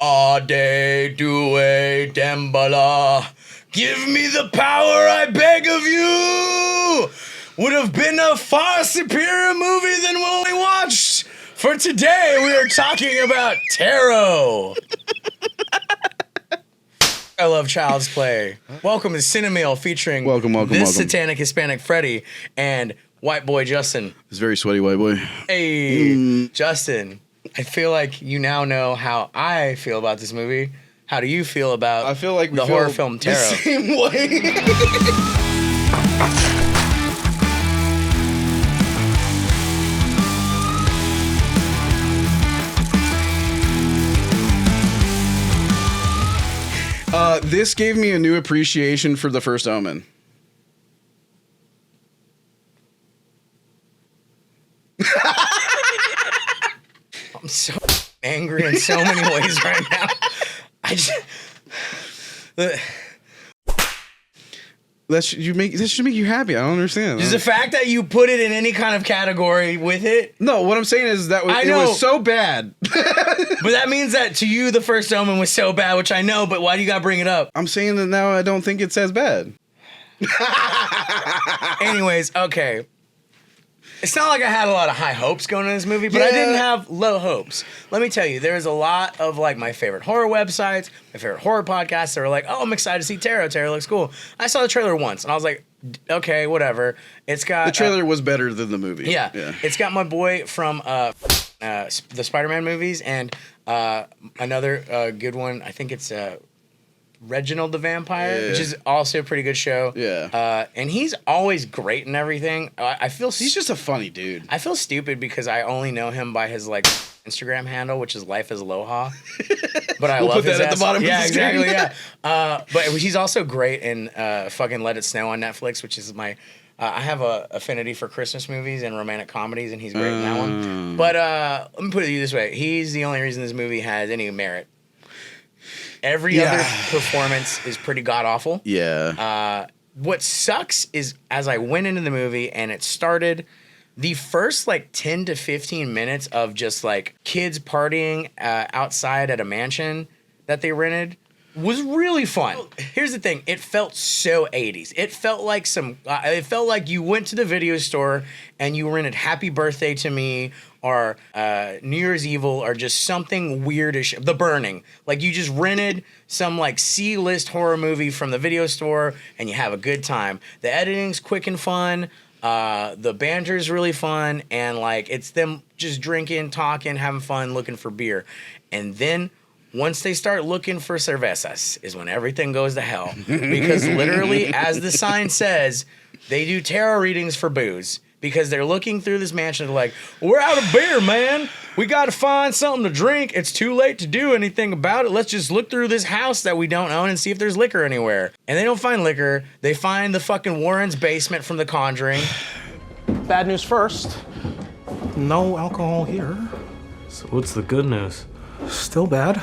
Ade due dembala. Give me the power, I beg of you. Would have been a far superior movie than what we watched. For today, we are talking about tarot. I love Child's Play. Welcome to Cinemeal featuring this satanic Hispanic Freddy and white boy Justin. This very sweaty white boy. Hey, Justin. I feel like you now know how I feel about this movie. How do you feel about the horror film Tarot? The same way. This gave me a new appreciation for The First Omen. I'm so angry in so many ways right now. That should make you happy. I don't understand. Just the fact that you put it in any kind of category with it. No, what I'm saying is that it was so bad. But that means that to you, The First Omen was so bad, which I know, but why do you gotta bring it up? I'm saying that now I don't think it's as bad. Anyways, okay. It's not like I had a lot of high hopes going into this movie, but I didn't have low hopes. Let me tell you, there's a lot of like my favorite horror websites, my favorite horror podcasts that were like, oh, I'm excited to see Tarot. Tarot looks cool. I saw the trailer once, and I was like, okay, whatever. It's got... The trailer was better than the movie. Yeah. It's got my boy from the Spider-Man movies, and another good one, I think it's... Reginald the Vampire, which is also a pretty good show. Yeah. And he's always great and everything. I feel he's just a funny dude. I feel stupid because I only know him by his like Instagram handle, which is Life is Aloha. But I we'll love put his that at the bottom. Yeah, of the exactly. Yeah. But he's also great in fucking Let It Snow on Netflix, which is my. I have a affinity for Christmas movies and romantic comedies, and he's great in that one. But let me put it this way: he's the only reason this movie has any merit. Every other performance is pretty god-awful. Yeah. What sucks is as I went into the movie and it started, the first like 10 to 15 minutes of just like kids partying outside at a mansion that they rented was really fun. Here's the thing. It felt so 80s. It felt like it felt like you went to the video store and you rented Happy Birthday to Me or New Year's Evil or just something weirdish. The Burning. Like you just rented some like C-list horror movie from the video store and you have a good time. The editing's quick and fun. The banter's really fun. And like it's them just drinking, talking, having fun, looking for beer. And then once they start looking for cervezas is when everything goes to hell. Because literally, as the sign says, they do tarot readings for booze. Because they're looking through this mansion, they're like, we're out of beer, man. We got to find something to drink. It's too late to do anything about it. Let's just look through this house that we don't own and see if there's liquor anywhere. And they don't find liquor. They find the fucking Warren's basement from The Conjuring. Bad news first. No alcohol here. So what's the good news? Still bad.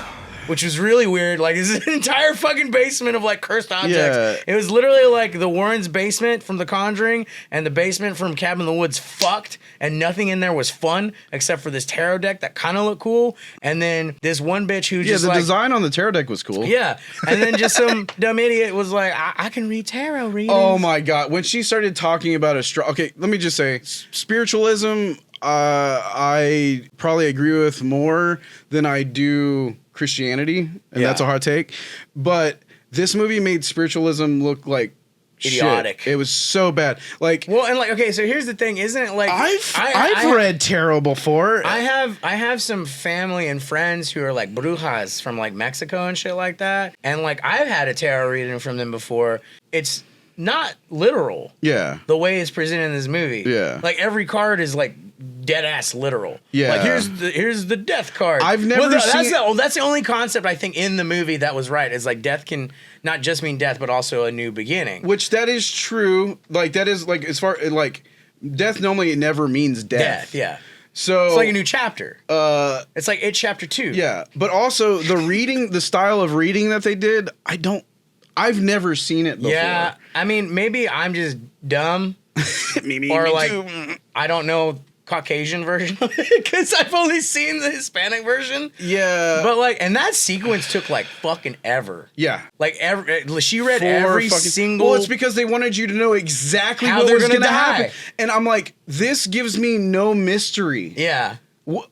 Which was really weird. Like, this is an entire fucking basement of, like, cursed objects. Yeah. It was literally, like, the Warren's basement from The Conjuring and the basement from Cabin in the Woods fucked, and nothing in there was fun except for this tarot deck that kind of looked cool, and then this one bitch who just, the design on the tarot deck was cool. Yeah, and then just some dumb idiot was like, I can read tarot readings. Oh, my God. When she started talking about okay, let me just say, spiritualism, I probably agree with more than I do Christianity, and that's a hard take. But this movie made spiritualism look like idiotic. Shit. It was so bad. Like, well, and like, okay, so here's the thing, isn't it like I've read tarot before. I have some family and friends who are like brujas from like Mexico and shit like that, and like I've had a tarot reading from them before. It's not literal. Yeah. The way it's presented in this movie. Yeah. Like every card is like dead ass literal. Yeah. Like here's the death card. I've never seen. That's the only concept I think in the movie that was right. Is like death can not just mean death, but also a new beginning. Which that is true. Like that is like as far like death normally it never means death. Death. Yeah. So it's like a new chapter. It's like It Chapter 2. Yeah. But also the style of reading that they did, I've never seen it before. Yeah, I mean, maybe I'm just dumb. Me or like, too. I don't know Caucasian version of it because I've only seen the Hispanic version. Yeah. But like, and that sequence took like fucking ever. Yeah. Like she read every single. Well, it's because they wanted you to know exactly How what they're was gonna going to die. happen. And I'm like, this gives me no mystery. Yeah.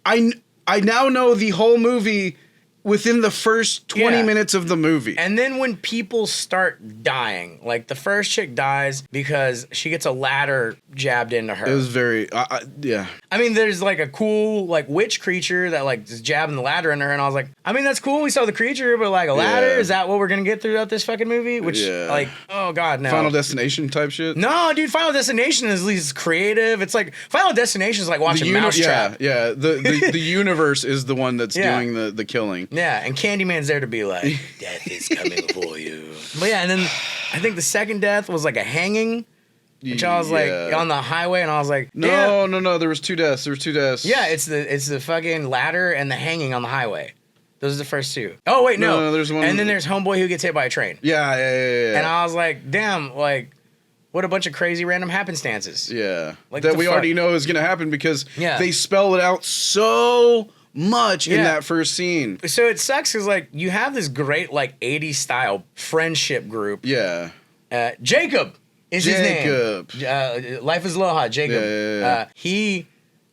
I now know the whole movie within the first 20 minutes of the movie. And then when people start dying, like the first chick dies because she gets a ladder jabbed into her. It was very, yeah. I mean, there's like a cool like witch creature that like is jabbing the ladder into her, and I was like, I mean, that's cool. We saw the creature, but like a ladder, is that what we're gonna get throughout this fucking movie? Which like, oh god, no. Final Destination type shit. No, dude, Final Destination is at least creative. It's like Final Destination is like watching Mousetrap. Yeah. The universe is the one that's doing the killing. Yeah, and Candyman's there to be like, death is coming for you. But yeah, and then I think the second death was like a hanging. Which I was like on the highway, and I was like, no. There was two deaths. Yeah, it's the fucking ladder and the hanging on the highway. Those are the first two. Oh wait, no. There's one. And then there's Homeboy who gets hit by a train. Yeah. And I was like, damn, like, what a bunch of crazy random happenstances. Yeah, like that we already know is gonna happen because they spell it out so much in that first scene. So it sucks because like you have this great like 80s style friendship group. Yeah. Jacob. Is his name. Life is Aloha, Jacob. Yeah. He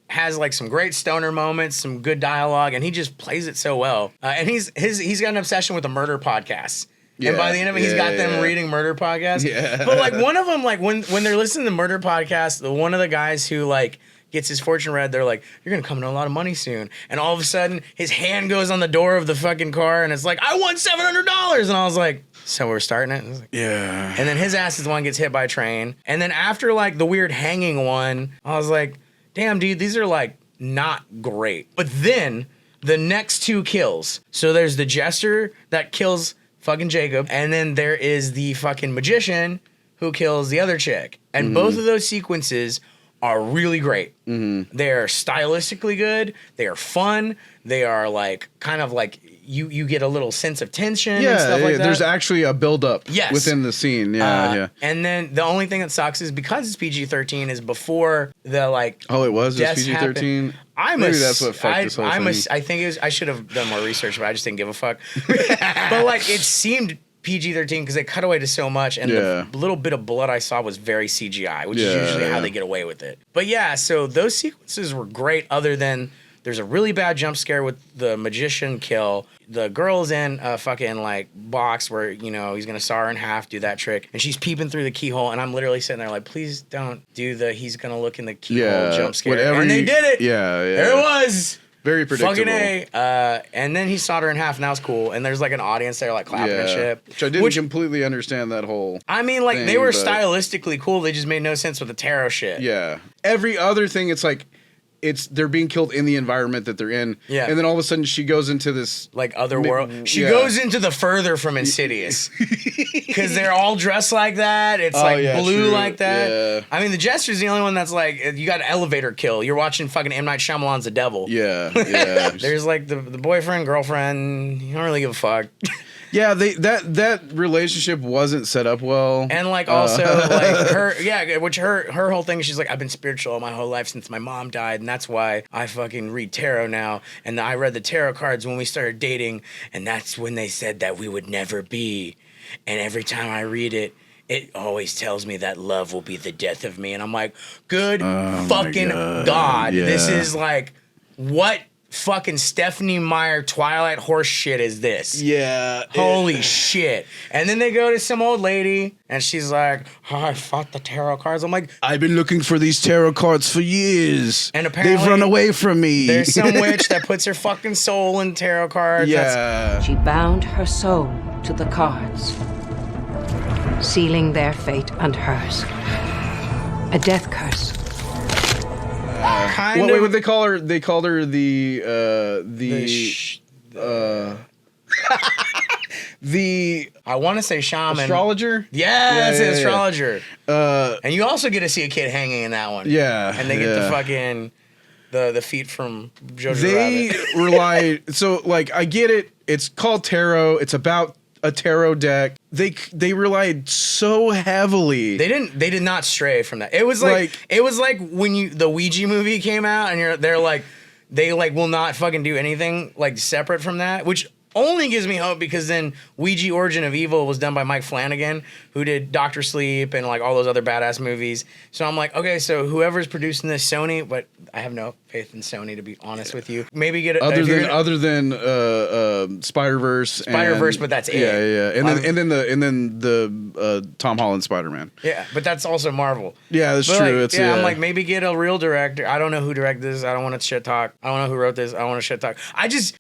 has like some great stoner moments, some good dialogue, and he just plays it so well. And he's got an obsession with the murder podcasts. And by the end of it, he's got them reading murder podcasts. Yeah. But like one of them, like when they're listening to murder podcasts, one of the guys who like gets his fortune read, they're like, you're gonna come into a lot of money soon. And all of a sudden, his hand goes on the door of the fucking car, and it's like, I won $700. And I was like, so we're starting it? Like, yeah. And then his ass is the one gets hit by a train. And then after like the weird hanging one, I was like, damn, dude, these are like not great. But then the next two kills. So there's the jester that kills fucking Jacob, and then there is the fucking magician who kills the other chick. And both of those sequences are really great. They are stylistically good. They are fun. They are like kind of like you get a little sense of tension and stuff like that. There's actually a build up Yes. within the scene. Yeah. And then the only thing that sucks is because it's PG-13 is before the like Oh, it was deaths PG-13. happen. Maybe that's what fucked this whole thing. I think it was, I should have done more research, but I just didn't give a fuck. But like it seemed PG-13 because they cut away to so much, and the little bit of blood I saw was very CGI, which is usually how they get away with it. But yeah, so those sequences were great. Other than there's a really bad jump scare with the magician kill. The girl's in a fucking like box where, you know, he's gonna saw her in half, do that trick, and she's peeping through the keyhole, and I'm literally sitting there like, please don't do the he's gonna look in the keyhole jump scare. And they did it. There it was. Very predictable. Fucking A. And then he sawed her in half, and that was cool. And there's like an audience there like clapping and shit. Which I didn't completely understand that whole I mean, like, thing, they were but stylistically cool. They just made no sense with the tarot shit. Yeah. Every other thing, it's like, they're being killed in the environment that they're in. Yeah. And then all of a sudden she goes into this like other world. She goes into the further from Insidious. Because they're all dressed like that. It's blue true. like that. Yeah. I mean, the Jester's the only one that's like, you got an elevator kill. You're watching fucking M. Night Shyamalan's The Devil. Yeah. There's like the boyfriend, girlfriend. You don't really give a fuck. Yeah, that relationship wasn't set up well. And like also like her whole thing, she's like, I've been spiritual my whole life since my mom died, and that's why I fucking read tarot now. And I read the tarot cards when we started dating, and that's when they said that we would never be. And every time I read it, it always tells me that love will be the death of me. And I'm like, good fucking God. Yeah. This is like, what fucking Stephanie Meyer Twilight horse shit is this? Yeah. Holy shit. And then they go to some old lady, and she's like, oh, I fought the tarot cards. I'm like, I've been looking for these tarot cards for years. And apparently they've run away from me. There's some witch that puts her fucking soul in tarot cards. Yeah. She bound her soul to the cards, sealing their fate and hers. A death curse. Wait, what they call her? They called her the I want to say shaman. Astrologer? Yeah, that's an astrologer. Yeah. And you also get to see a kid hanging in that one. Yeah. And they get the fucking the feet from Jojo They Rabbit. rely. So like, I get it. It's called tarot. It's about a tarot deck. They relied so heavily. They did not stray from that. It was like when the Ouija movie came out and they're like they like will not fucking do anything like separate from that, which only gives me hope because then Ouija Origin of Evil was done by Mike Flanagan, who did Doctor Sleep and like all those other badass movies. So I'm like, okay, so whoever's producing this, Sony, but I have no faith in Sony, to be honest with you. Maybe get other than Spider-Verse, but that's it. Yeah. And then the Tom Holland Spider-Man. Yeah, but that's also Marvel. Yeah, that's true. Like, I'm like, maybe get a real director. I don't know who directed this. I don't want to shit talk. I don't know who wrote this. I don't want to shit talk.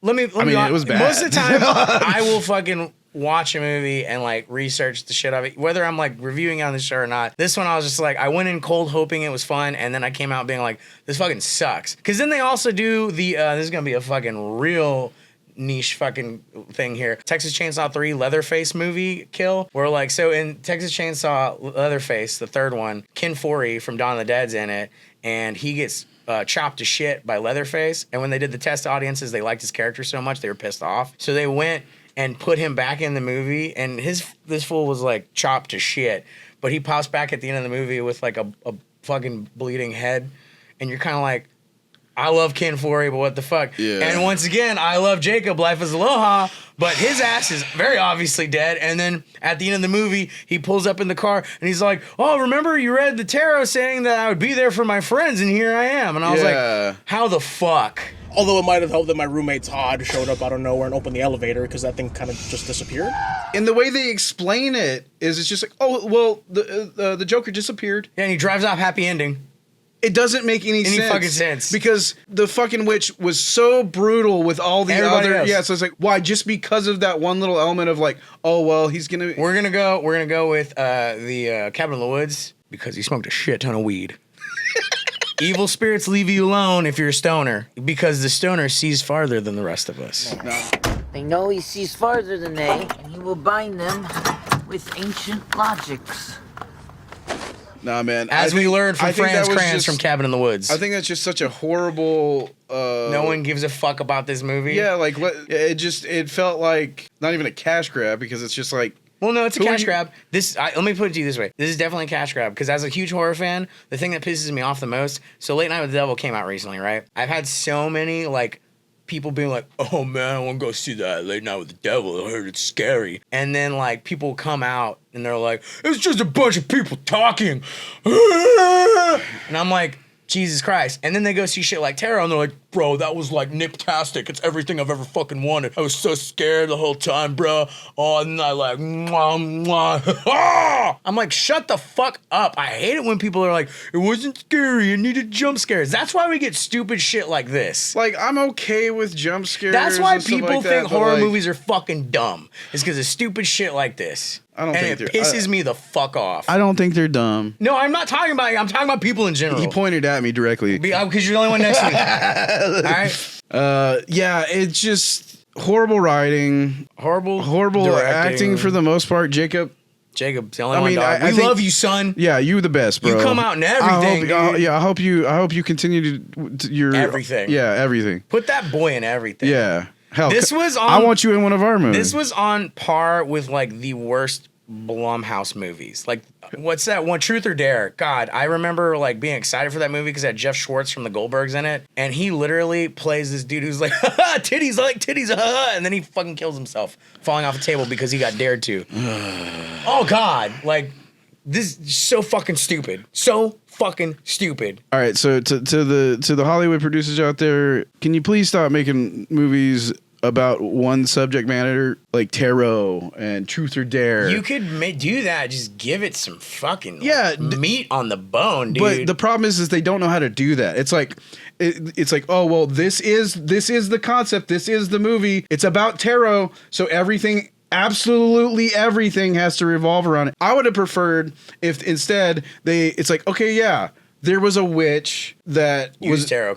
Let me. It was bad. Most of the time, I will fucking watch a movie and like research the shit of it, whether I'm like reviewing on the show or not. This one, I was just like, I went in cold hoping it was fun, and then I came out being like, this fucking sucks. Because then they also do the this is gonna be a fucking real niche fucking thing here. Texas Chainsaw 3 Leatherface movie kill. Where like, so in Texas Chainsaw Leatherface, the third one, Ken Foree from Dawn of the Dead's in it, and he gets chopped to shit by Leatherface. And when they did the test audiences, they liked his character so much they were pissed off. So they went and put him back in the movie, and this fool was like chopped to shit, but he pops back at the end of the movie with like a fucking bleeding head, and you're kind of like, I love Ken Foree, but what the fuck? Yeah. And once again, I love Jacob, Life is Aloha, but his ass is very obviously dead. And then at the end of the movie, he pulls up in the car and he's like, oh, remember you read the tarot saying that I would be there for my friends, and here I am. And I was like, how the fuck? Although it might have helped that my roommate Todd showed up out of nowhere and opened the elevator because that thing kind of just disappeared. And the way they explain it is it's just like, oh, well, the Joker disappeared. Yeah, and he drives off happy ending. It doesn't make any fucking sense. Because the fucking witch was so brutal with all the Everybody other... else. Yeah, so it's like, why? Just because of that one little element of like, oh, well, he's gonna... We're gonna go with the Cabin in the Woods because he smoked a shit ton of weed. Evil spirits leave you alone if you're a stoner, because the stoner sees farther than the rest of us. They know he sees farther than they, and he will bind them with ancient logics. Nah, man. As we learned from Franz Kranz from Cabin in the Woods. I think that's just such a horrible... no one gives a fuck about this movie. Yeah, like, it felt like not even a cash grab, because it's just like... Well, no, it's a cash grab. Let me put it to you this way. This is definitely a cash grab, because as a huge horror fan, the thing that pisses me off the most, so Late Night with the Devil came out recently, right? I've had so many, like, people being like, oh, man, I want to go see that Late Night with the Devil. I heard it's scary. And then, like, people come out, and they're like, it's just a bunch of people talking. And I'm like, Jesus Christ. And then they go see shit like Tarot, and they're like, bro, that was like nip-tastic. It's everything I've ever fucking wanted. I was so scared the whole time, bro. Oh, and I like, mwah, mwah. I'm like, shut the fuck up. I hate it when people are like, it wasn't scary, it needed jump scares. That's why we get stupid shit like this. Like, I'm okay with jump scares. That's why and stuff people like think that, horror like, movies are fucking dumb. It's because of stupid shit like this. I don't think it pisses me the fuck off. I don't think they're dumb. No, I'm not talking about you. I'm talking about people in general. He pointed at me directly. Because you're the only one next to me. All right? Yeah, it's just horrible writing. Horrible directing. Acting for the most part. Jacob's the only one, dog. We love you, son. Yeah, you the best, bro. You come out in everything, dude. I hope you continue to your... Everything. Yeah, everything. Put that boy in everything. Yeah. Hell, I want you in one of our movies. This was on par with, like, the worst Blumhouse movies. Like, what's that one? Truth or Dare. God, I remember, like, being excited for that movie because it had Jeff Schwartz from the Goldbergs in it. And he literally plays this dude who's like, titties, I like titties, and then he fucking kills himself falling off a table because he got dared to. Oh, God. Like, this is so fucking stupid. So fucking stupid. All right, so to the Hollywood producers out there, can you please stop making movies about one subject matter like tarot and Truth or Dare? You could do that. Just give it some fucking meat on the bone, dude. But the problem is they don't know how to do that. It's like it's like, oh well, this is the concept. This is the movie. It's about tarot, so absolutely everything has to revolve around it. I would have preferred if instead it's like, okay, yeah, there was a witch that used tarot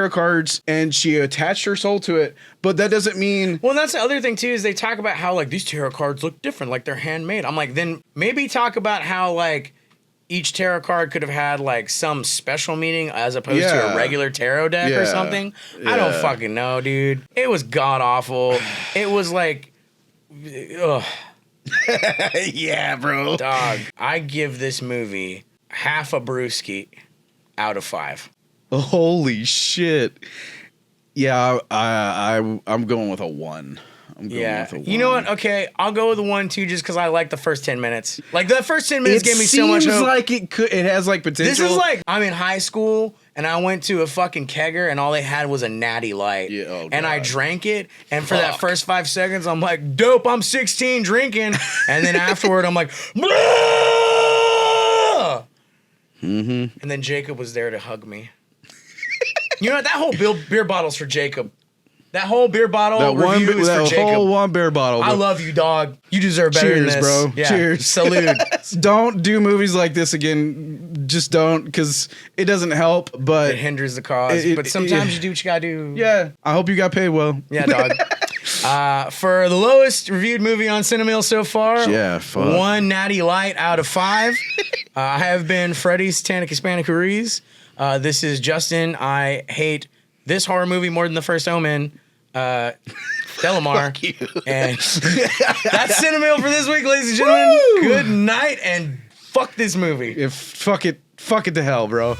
cards and she attached her soul to it, but that doesn't mean... Well, that's the other thing too, is they talk about how like these tarot cards look different, like they're handmade. I'm like, then maybe talk about how like each tarot card could have had like some special meaning as opposed to a regular tarot deck or something. I don't fucking know, dude. It was god awful. It was like Ugh, Yeah, bro. dog. I give this movie half a brewski out of 5. Holy shit. Yeah, I'm going with a 1. I'm going Yeah. with a 1. You know what? Okay, I'll go with a 1 too, just because I like the first 10 minutes. Like the first 10 minutes gave me so much seems hope. like it has like potential. This is like I'm in high school and I went to a fucking kegger and all they had was a natty light. Yeah, oh and I God. drank it. And for that first 5 seconds, I'm like, dope, I'm 16 drinking. And then afterward, I'm like, blah! Mm-hmm. And then Jacob was there to hug me. You know what? That whole beer bottle's for Jacob. That whole beer bottle review is for Jacob. whole 1 beer bottle. I love you, dog. You deserve better than Cheers, this. bro. Yeah. Cheers. Salute. Don't do movies like this again. Just don't, because it doesn't help. But It hinders the cause. But sometimes you do what you gotta do. yeah, I hope you got paid well. Yeah, dog. For the lowest reviewed movie on Cinemail so far, Yeah, fuck. 1 natty light out of 5. I have been Freddie Satanic Hispanic Ruiz. This is Justin. I hate this horror movie more than the first Omen. Delamar. And that's Cinemail for this week, ladies and gentlemen. Woo! Good night and fuck this movie. Fuck it to hell, bro.